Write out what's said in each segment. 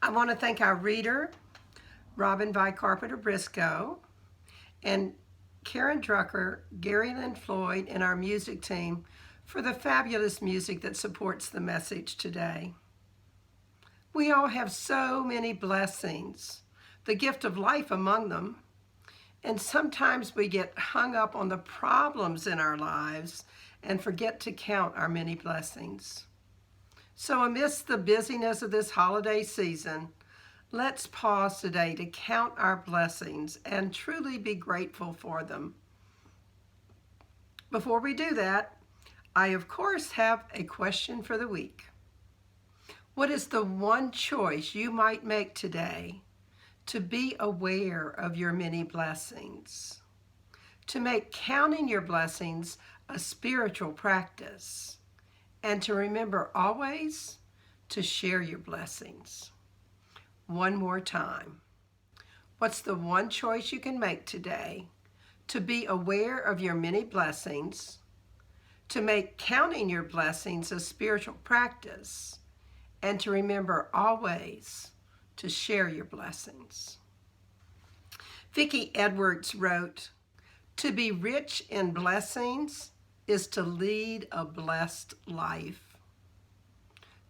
I want to thank our reader, Robin Vi Carpenter Briscoe, and Karen Drucker, Gary Lynn Floyd, and our music team for the fabulous music that supports the message today. We all have so many blessings, the gift of life among them, and sometimes we get hung up on the problems in our lives and forget to count our many blessings. So amidst the busyness of this holiday season, let's pause today to count our blessings and truly be grateful for them. Before we do that, I of course have a question for the week. What is the one choice you might make today to be aware of your many blessings? To make counting your blessings a spiritual practice, and to remember always to share your blessings. One more time. What's the one choice you can make today to be aware of your many blessings, to make counting your blessings a spiritual practice, and to remember always to share your blessings? Vicki Edwards wrote, "To be rich in blessings is to lead a blessed life."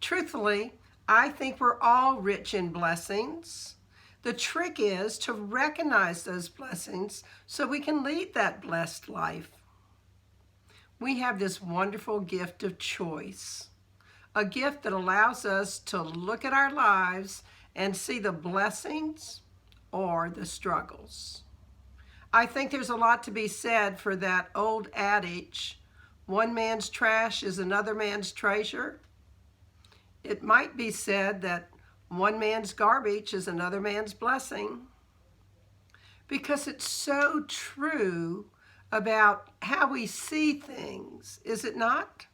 Truthfully, I think we're all rich in blessings. The trick is to recognize those blessings so we can lead that blessed life. We have this wonderful gift of choice, a gift that allows us to look at our lives and see the blessings or the struggles. I think there's a lot to be said for that old adage, one man's trash is another man's treasure. It might be said that one man's garbage is another man's blessing, because it's so true about how we see things, is it not?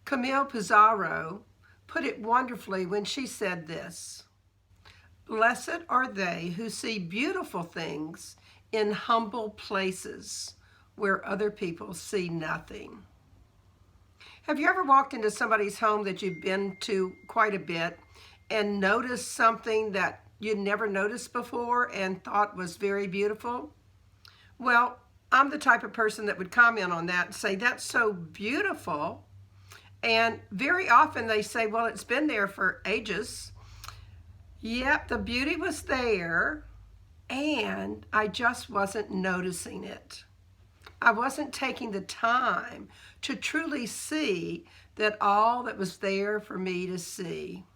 Camille Pizarro put it wonderfully when she said this: "Blessed are they who see beautiful things in humble places where other people see nothing." Have you ever walked into somebody's home that you've been to quite a bit and noticed something that you'd never noticed before and thought was very beautiful? Well, I'm the type of person that would comment on that and say, "That's so beautiful." And very often they say, "Well, it's been there for ages." Yep, the beauty was there, and I just wasn't noticing it. I wasn't taking the time to truly see that all that was there for me to see.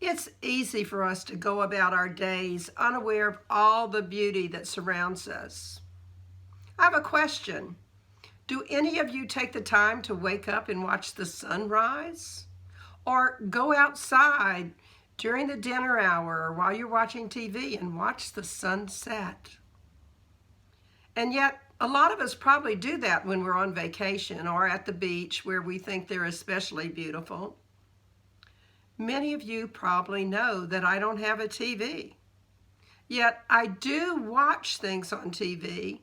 It's easy for us to go about our days unaware of all the beauty that surrounds us. I have a question. Do any of you take the time to wake up and watch the sunrise? Or go outside during the dinner hour or while you're watching TV and watch the sunset? And yet, a lot of us probably do that when we're on vacation or at the beach where we think they're especially beautiful. Many of you probably know that I don't have a TV. Yet I do watch things on TV,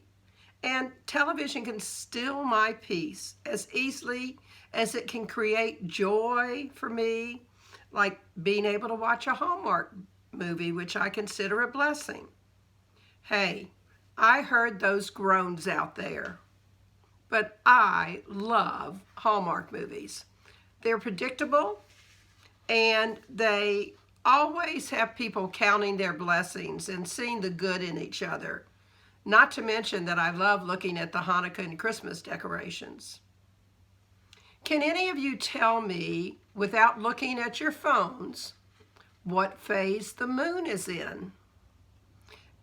and television can steal my peace as easily as it can create joy for me, like being able to watch a Hallmark movie, which I consider a blessing. Hey, I heard those groans out there, but I love Hallmark movies. They're predictable, and they always have people counting their blessings and seeing the good in each other. Not to mention that I love looking at the Hanukkah and Christmas decorations. Can any of you tell me, without looking at your phones, what phase the moon is in?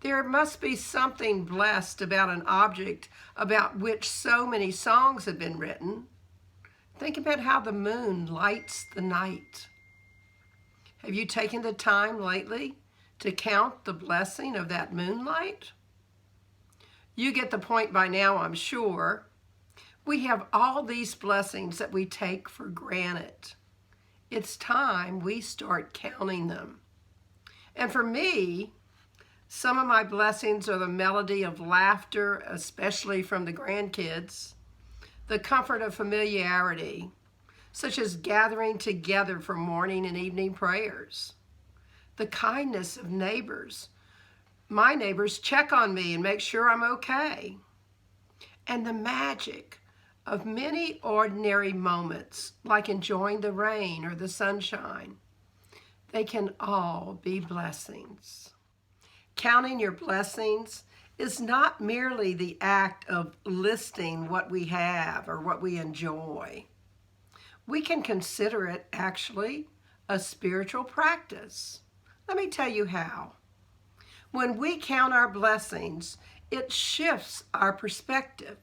There must be something blessed about an object about which so many songs have been written. Think about how the moon lights the night. Have you taken the time lately to count the blessing of that moonlight? You get the point by now, I'm sure. We have all these blessings that we take for granted. It's time we start counting them. And for me, some of my blessings are the melody of laughter, especially from the grandkids, the comfort of familiarity, such as gathering together for morning and evening prayers, the kindness of neighbors. My neighbors check on me and make sure I'm okay. And the magic of many ordinary moments, like enjoying the rain or the sunshine. They can all be blessings. Counting your blessings is not merely the act of listing what we have or what we enjoy. We can consider it actually a spiritual practice. Let me tell you how. When we count our blessings, it shifts our perspective.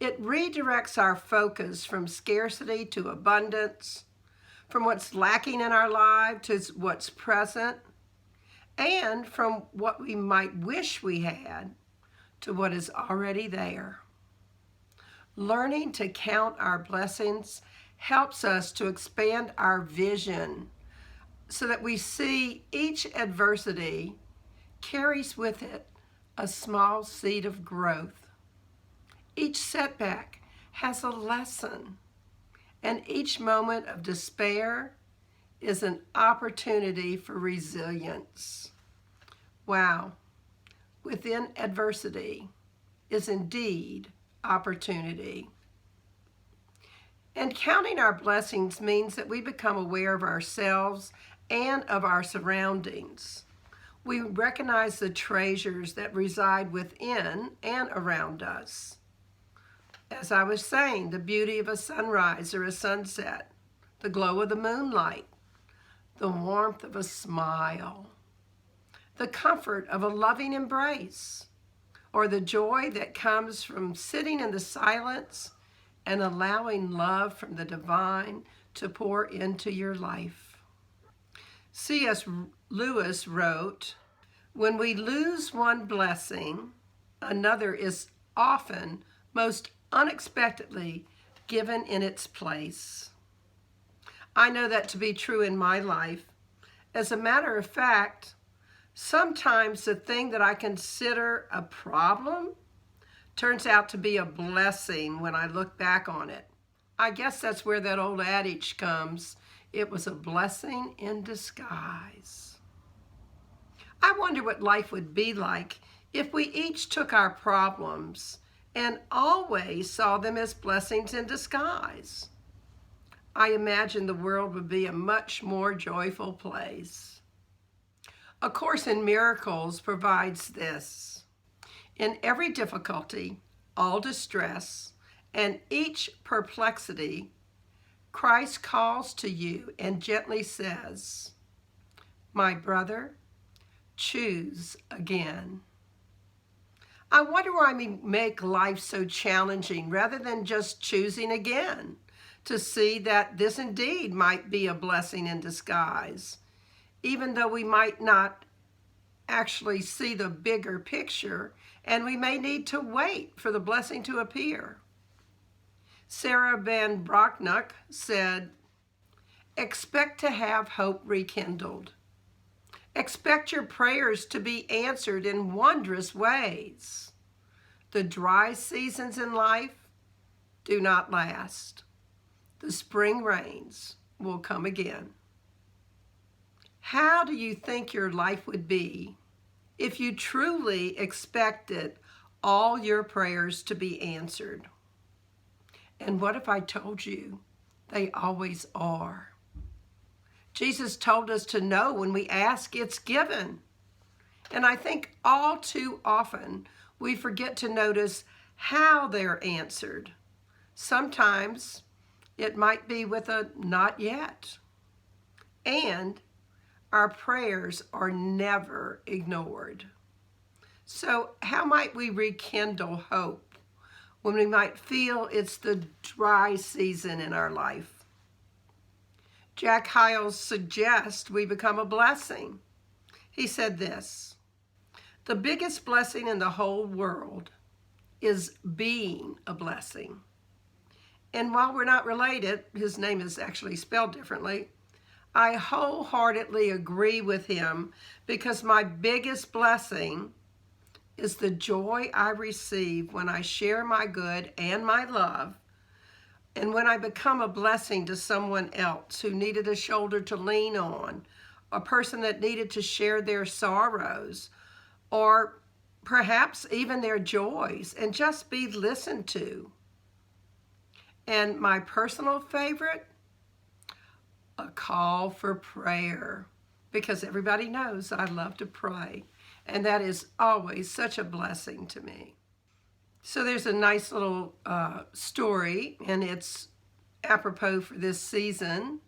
It redirects our focus from scarcity to abundance, from what's lacking in our life to what's present, and from what we might wish we had to what is already there. Learning to count our blessings helps us to expand our vision so that we see each adversity carries with it a small seed of growth. Each setback has a lesson, and each moment of despair is an opportunity for resilience. Wow, within adversity is indeed opportunity. And counting our blessings means that we become aware of ourselves and of our surroundings. We recognize the treasures that reside within and around us. As I was saying, the beauty of a sunrise or a sunset, the glow of the moonlight, the warmth of a smile, the comfort of a loving embrace, or the joy that comes from sitting in the silence and allowing love from the divine to pour into your life. C.S. Lewis wrote, "When we lose one blessing, another is often most unexpectedly given in its place." I know that to be true in my life. As a matter of fact, sometimes the thing that I consider a problem turns out to be a blessing when I look back on it. I guess that's where that old adage comes, it was a blessing in disguise. I wonder what life would be like if we each took our problems and always saw them as blessings in disguise. I imagine the world would be a much more joyful place. A Course in Miracles provides this. In every difficulty, all distress, and each perplexity, Christ calls to you and gently says, "My brother, choose again." I wonder why we make life so challenging rather than just choosing again to see that this indeed might be a blessing in disguise, even though we might not actually see the bigger picture and we may need to wait for the blessing to appear. Sarah Van Brocknock said, "Expect to have hope rekindled. Expect your prayers to be answered in wondrous ways. The dry seasons in life do not last. The spring rains will come again." How do you think your life would be if you truly expected all your prayers to be answered? And what if I told you they always are? Jesus told us to know when we ask, it's given. And I think all too often we forget to notice how they're answered. Sometimes it might be with a "not yet." And our prayers are never ignored. So how might we rekindle hope when we might feel it's the dry season in our life? Jack Hyles suggests we become a blessing. He said this, "The biggest blessing in the whole world is being a blessing." And while we're not related, his name is actually spelled differently, I wholeheartedly agree with him because my biggest blessing is the joy I receive when I share my good and my love, and when I become a blessing to someone else who needed a shoulder to lean on a person that needed to share their sorrows, or perhaps even their joys, and just be listened to. And my personal favorite, a call for prayer, because everybody knows I love to pray, and that is always such a blessing to me. So there's a nice little story, and it's apropos for this season.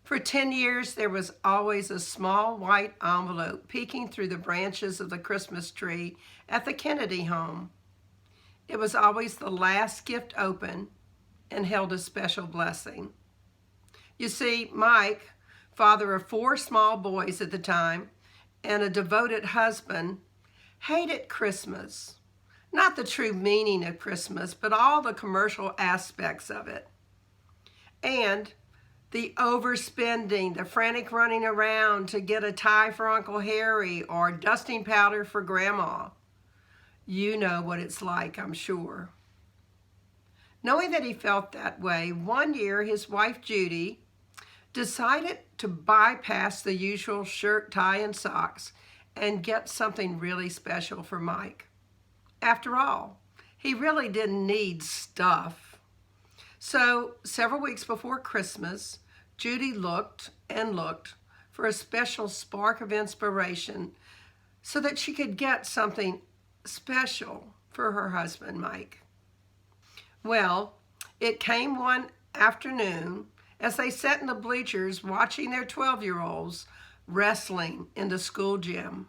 For 10 years, there was always a small white envelope peeking through the branches of the Christmas tree at the Kennedy home. It was always the last gift open and held a special blessing. You see, Mike, father of 4 small boys at the time, and a devoted husband, hated Christmas. Not the true meaning of Christmas, but all the commercial aspects of it. And the overspending, the frantic running around to get a tie for Uncle Harry or dusting powder for Grandma. You know what it's like, I'm sure. Knowing that he felt that way, one year his wife Judy decided to bypass the usual shirt, tie, and socks and get something really special for Mike. After all, he really didn't need stuff. So several weeks before Christmas, Judy looked and looked for a special spark of inspiration so that she could get something special for her husband, Mike. Well, it came one afternoon as they sat in the bleachers watching their 12-year-olds wrestling in the school gym.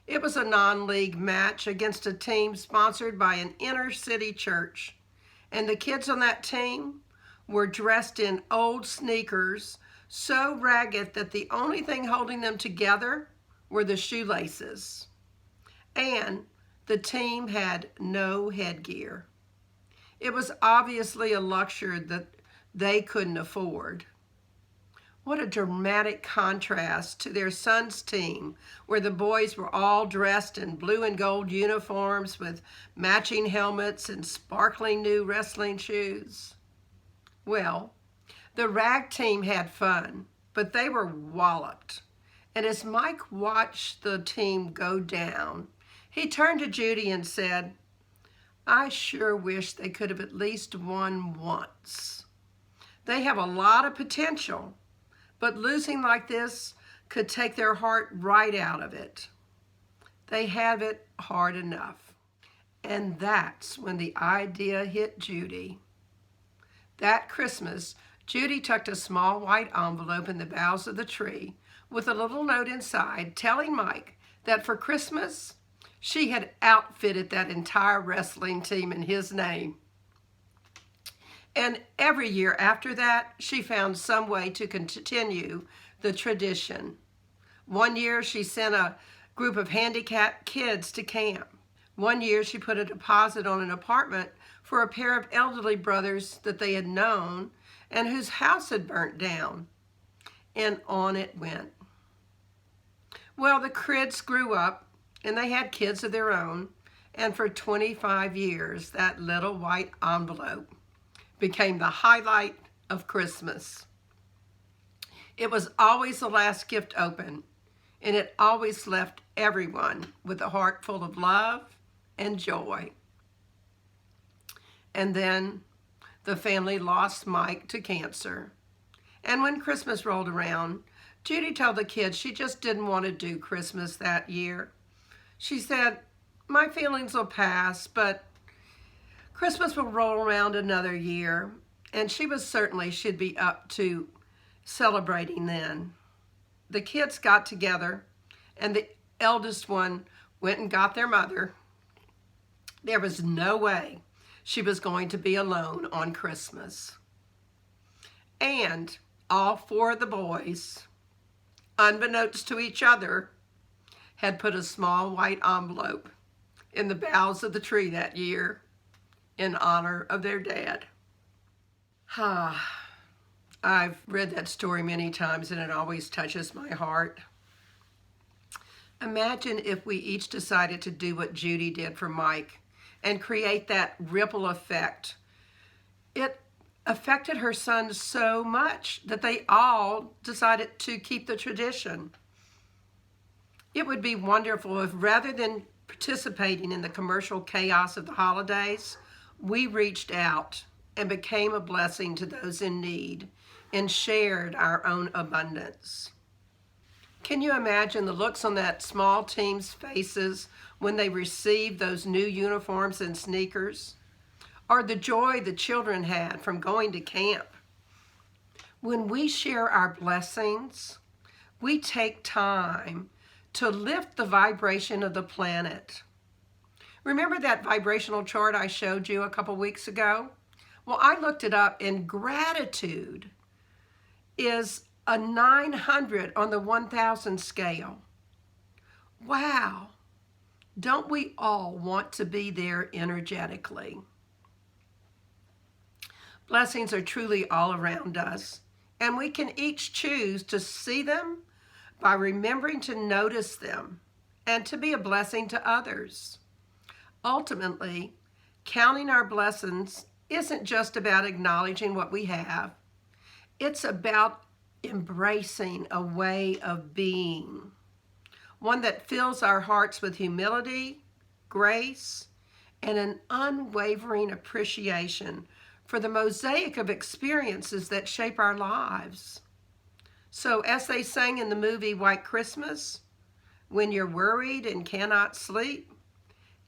It was a non-league match against a team sponsored by an inner-city church, and the kids on that team were dressed in old sneakers so ragged that the only thing holding them together were the shoelaces. And the team had no headgear. It was obviously a luxury that they couldn't afford. What a dramatic contrast to their son's team, where the boys were all dressed in blue and gold uniforms with matching helmets and sparkling new wrestling shoes. Well, the rag team had fun, but they were walloped. And as Mike watched the team go down, he turned to Judy and said, "I sure wish they could have at least won once. They have a lot of potential, but losing like this could take their heart right out of it. They have it hard enough." And that's when the idea hit Judy. That Christmas, Judy tucked a small white envelope in the boughs of the tree with a little note inside telling Mike that for Christmas, she had outfitted that entire wrestling team in his name. And every year after that, she found some way to continue the tradition. One year, she sent a group of handicapped kids to camp. One year, she put a deposit on an apartment for a pair of elderly brothers that they had known and whose house had burnt down. And on it went. Well, the kids grew up, and they had kids of their own, and for 25 years, that little white envelope became the highlight of Christmas. It was always the last gift open, and it always left everyone with a heart full of love and joy. And then the family lost Mike to cancer. And when Christmas rolled around, Judy told the kids she just didn't want to do Christmas that year. She said, "My feelings will pass, but Christmas will roll around another year," and she was certainly should be up to celebrating then. The kids got together, and the eldest one went and got their mother. There was no way she was going to be alone on Christmas. And all 4 of the boys, unbeknownst to each other, had put a small white envelope in the boughs of the tree that year in honor of their dad. I've read that story many times and it always touches my heart. Imagine if we each decided to do what Judy did for Mike and create that ripple effect. It affected her son so much that they all decided to keep the tradition. It would be wonderful if, rather than participating in the commercial chaos of the holidays, we reached out and became a blessing to those in need and shared our own abundance. Can you imagine the looks on that small team's faces when they received those new uniforms and sneakers? Or the joy the children had from going to camp? When we share our blessings, we take time to lift the vibration of the planet. Remember that vibrational chart I showed you a couple weeks ago? Well, I looked it up, and gratitude is a 900 on the 1000 scale. Wow, don't we all want to be there energetically? Blessings are truly all around us, and we can each choose to see them by remembering to notice them and to be a blessing to others. Ultimately, counting our blessings isn't just about acknowledging what we have. It's about embracing a way of being, one that fills our hearts with humility, grace, and an unwavering appreciation for the mosaic of experiences that shape our lives. So, as they sang in the movie White Christmas, when you're worried and cannot sleep,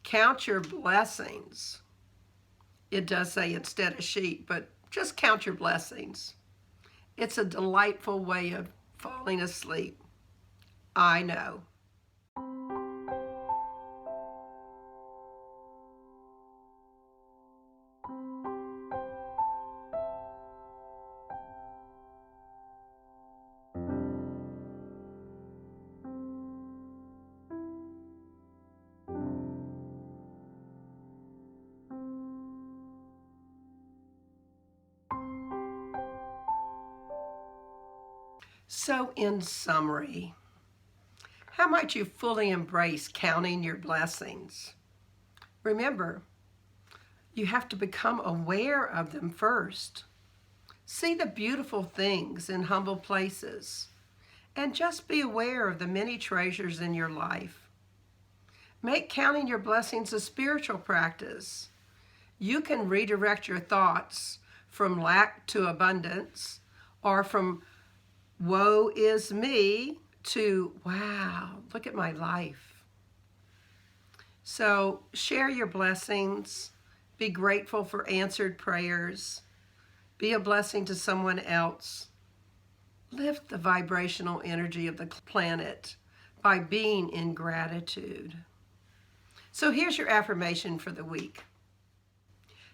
count your blessings. It does say instead of sheep, but just count your blessings. It's a delightful way of falling asleep. I know. So, in summary, how might you fully embrace counting your blessings? Remember, you have to become aware of them first. See the beautiful things in humble places, and just be aware of the many treasures in your life. Make counting your blessings a spiritual practice. You can redirect your thoughts from lack to abundance, or from woe is me to, wow, look at my life. So share your blessings. Be grateful for answered prayers. Be a blessing to someone else. Lift the vibrational energy of the planet by being in gratitude. So here's your affirmation for the week.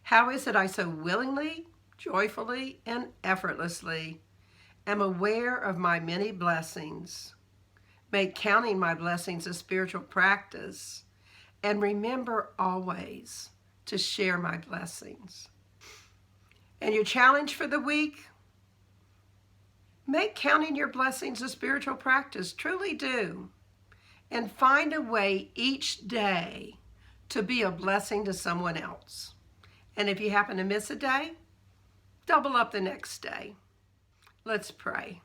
How is it I so willingly, joyfully, and effortlessly am aware of my many blessings, make counting my blessings a spiritual practice, and remember always to share my blessings. And your challenge for the week, make counting your blessings a spiritual practice. Truly do. And find a way each day to be a blessing to someone else. And if you happen to miss a day, double up the next day. Let's pray.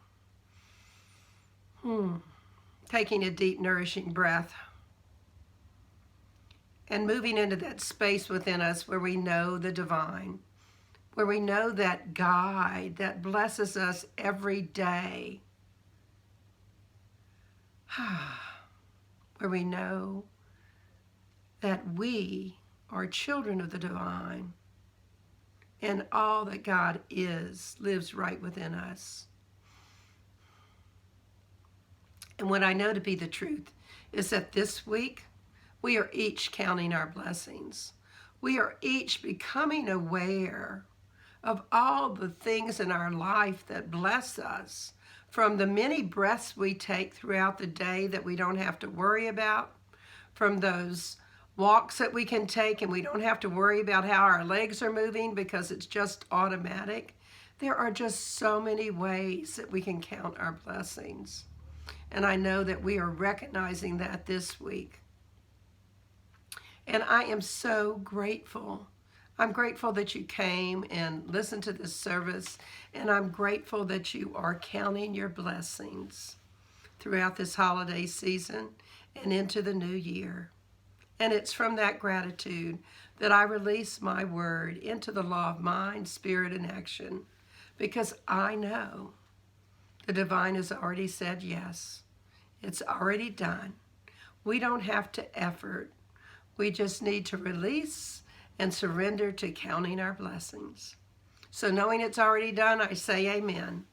Taking a deep, nourishing breath and moving into that space within us where we know the divine, where we know that guide that blesses us every day, where we know that we are children of the divine, and all that God is lives right within us. And what I know to be the truth is that this week we are each counting our blessings. We are each becoming aware of all the things in our life that bless us, from the many breaths we take throughout the day that we don't have to worry about, from those walks that we can take and we don't have to worry about how our legs are moving because it's just automatic. There are just so many ways that we can count our blessings. And I know that we are recognizing that this week. And I am so grateful. I'm grateful that you came and listened to this service, and I'm grateful that you are counting your blessings throughout this holiday season and into the new year. And it's from that gratitude that I release my word into the law of mind, spirit, and action, because I know the divine has already said yes. It's already done. We don't have to effort. We just need to release and surrender to counting our blessings. So knowing it's already done, I say amen.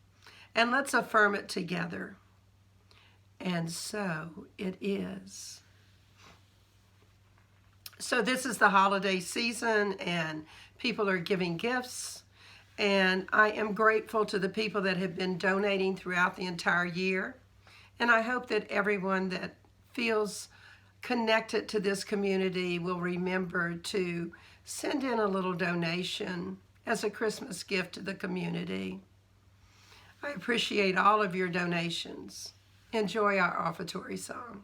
And let's affirm it together. And so it is. So this is the holiday season, and people are giving gifts. And I am grateful to the people that have been donating throughout the entire year. And I hope that everyone that feels connected to this community will remember to send in a little donation as a Christmas gift to the community. I appreciate all of your donations. Enjoy our offertory song.